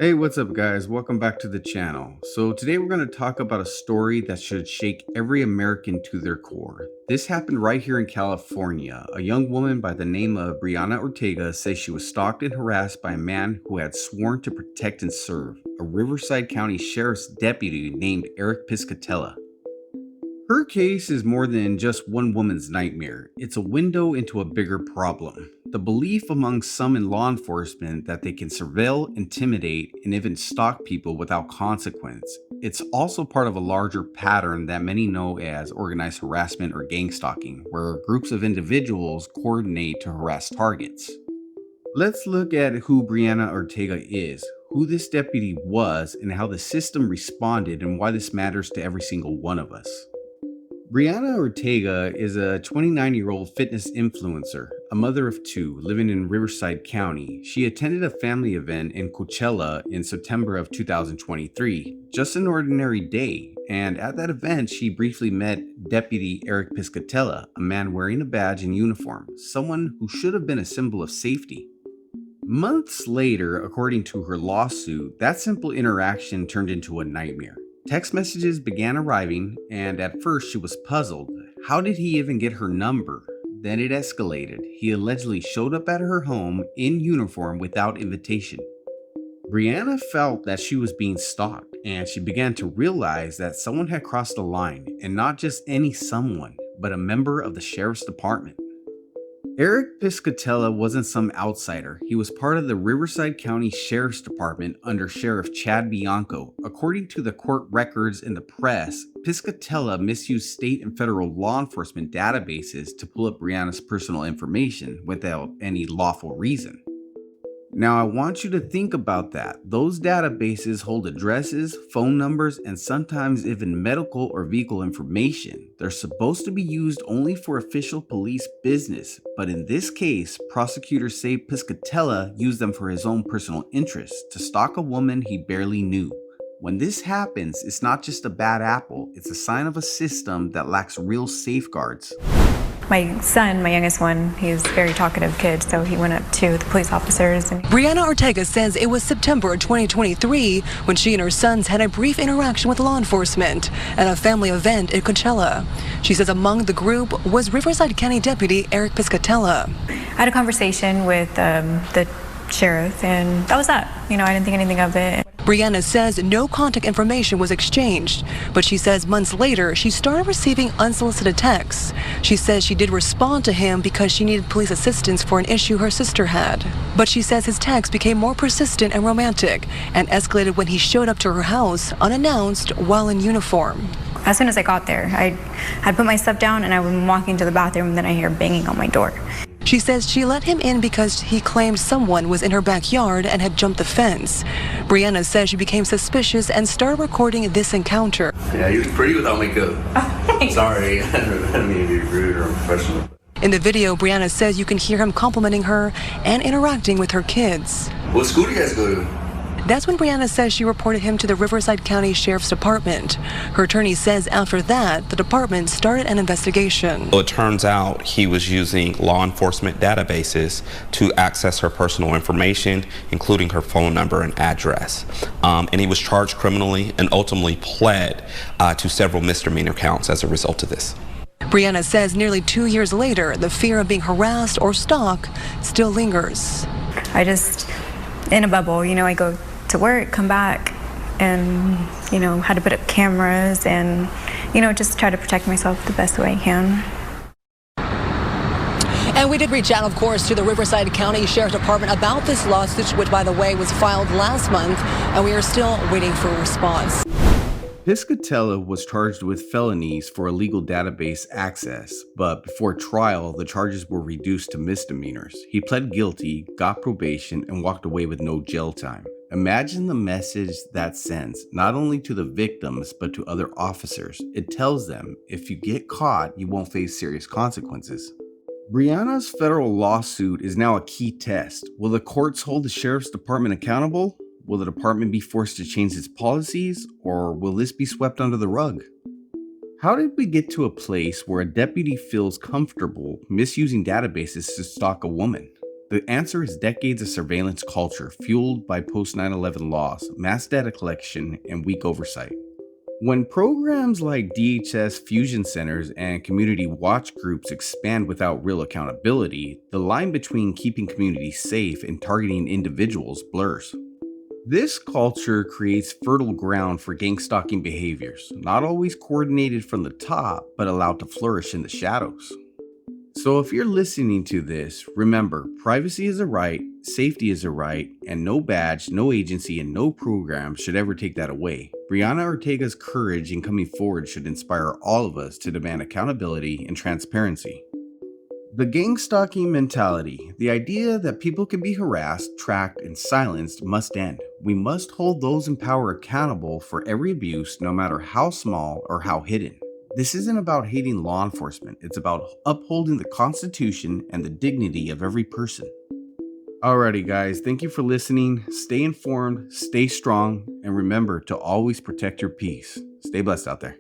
Hey, what's up, guys? Welcome back to the channel. So, today we're going to talk about a story that should shake every American to their core. This happened right here in California. A young woman by the name of Briana Ortega says she was stalked and harassed by a man who had sworn to protect and serve, a Riverside County Sheriff's deputy named Eric Piscatella. Her case is more than just one woman's nightmare. It's a window into a bigger problem. The belief among some in law enforcement that they can surveil, intimidate, and even stalk people without consequence. It's also part of a larger pattern that many know as organized harassment or gangstalking, where groups of individuals coordinate to harass targets. Let's look at who Briana Ortega is, who this deputy was, and how the system responded, and why this matters to every single one of us. Briana Ortega is a 29-year-old fitness influencer, a mother of two, living in Riverside County. She attended a family event in Coachella in September of 2023, just an ordinary day, and at that event she briefly met Deputy Eric Piscatella, a man wearing a badge and uniform, someone who should have been a symbol of safety. Months later, according to her lawsuit, that simple interaction turned into a nightmare. Text messages began arriving, and at first she was puzzled. How did he even get her number? Then it escalated. He allegedly showed up at her home in uniform without invitation. Brianna felt that she was being stalked, and she began to realize that someone had crossed the line, and not just any someone, but a member of the sheriff's department. Eric Piscatella wasn't some outsider. He was part of the Riverside County Sheriff's Department under Sheriff Chad Bianco. According to the court records and the press, Piscatella misused state and federal law enforcement databases to pull up Brianna's personal information without any lawful reason. Now, I want you to think about that. Those databases hold addresses, phone numbers, and sometimes even medical or vehicle information. They're supposed to be used only for official police business, but in this case, prosecutors say Piscatella used them for his own personal interests to stalk a woman he barely knew. When this happens, it's not just a bad apple, it's a sign of a system that lacks real safeguards. My son, my youngest one, he's a very talkative kid, so he went up to the police officers. Briana Ortega says it was September 2023 when she and her sons had a brief interaction with law enforcement at a family event in Coachella. She says among the group was Riverside County Deputy Eric Piscatella. I had a conversation with the sheriff, and that was that. I didn't think anything of it. Briana says no contact information was exchanged, but she says months later she started receiving unsolicited texts. She says she did respond to him because she needed police assistance for an issue her sister had. But she says his texts became more persistent and romantic and escalated when he showed up to her house unannounced while in uniform. As soon as I got there, I had put my stuff down and I was walking to the bathroom, and then I hear banging on my door. She says she let him in because he claimed someone was in her backyard and had jumped the fence. Briana says she became suspicious and started recording this encounter. Yeah, you look pretty without makeup. Sorry, I don't mean to be rude or unprofessional. In the video, Briana says you can hear him complimenting her and interacting with her kids. What school do you guys go to? That's when Briana says she reported him to the Riverside County Sheriff's Department. Her attorney says after that, the department started an investigation. Well, it turns out he was using law enforcement databases to access her personal information, including her phone number and address. And he was charged criminally and ultimately pled to several misdemeanor counts as a result of this. Briana says nearly 2 years later, the fear of being harassed or stalked still lingers. I just, in a bubble, I go to work, come back, and, had to put up cameras and, just try to protect myself the best way I can. And we did reach out, of course, to the Riverside County Sheriff's Department about this lawsuit, which, by the way, was filed last month, and we are still waiting for a response. Piscatella was charged with felonies for illegal database access, but before trial, the charges were reduced to misdemeanors. He pled guilty, got probation, and walked away with no jail time. Imagine the message that sends, not only to the victims, but to other officers. It tells them, if you get caught, you won't face serious consequences. Briana's federal lawsuit is now a key test. Will the courts hold the sheriff's department accountable? Will the department be forced to change its policies, or will this be swept under the rug? How did we get to a place where a deputy feels comfortable misusing databases to stalk a woman? The answer is decades of surveillance culture fueled by post 9/11 laws, mass data collection, and weak oversight. When programs like DHS fusion centers and community watch groups expand without real accountability, the line between keeping communities safe and targeting individuals blurs. This culture creates fertile ground for gangstalking behaviors, not always coordinated from the top, but allowed to flourish in the shadows. So if you're listening to this, remember, privacy is a right, safety is a right, and no badge, no agency, and no program should ever take that away. Briana Ortega's courage in coming forward should inspire all of us to demand accountability and transparency. The gangstalking mentality, the idea that people can be harassed, tracked, and silenced must end. We must hold those in power accountable for every abuse, no matter how small or how hidden. This isn't about hating law enforcement, it's about upholding the Constitution and the dignity of every person. Alrighty, guys, thank you for listening. Stay informed, stay strong, and remember to always protect your peace. Stay blessed out there.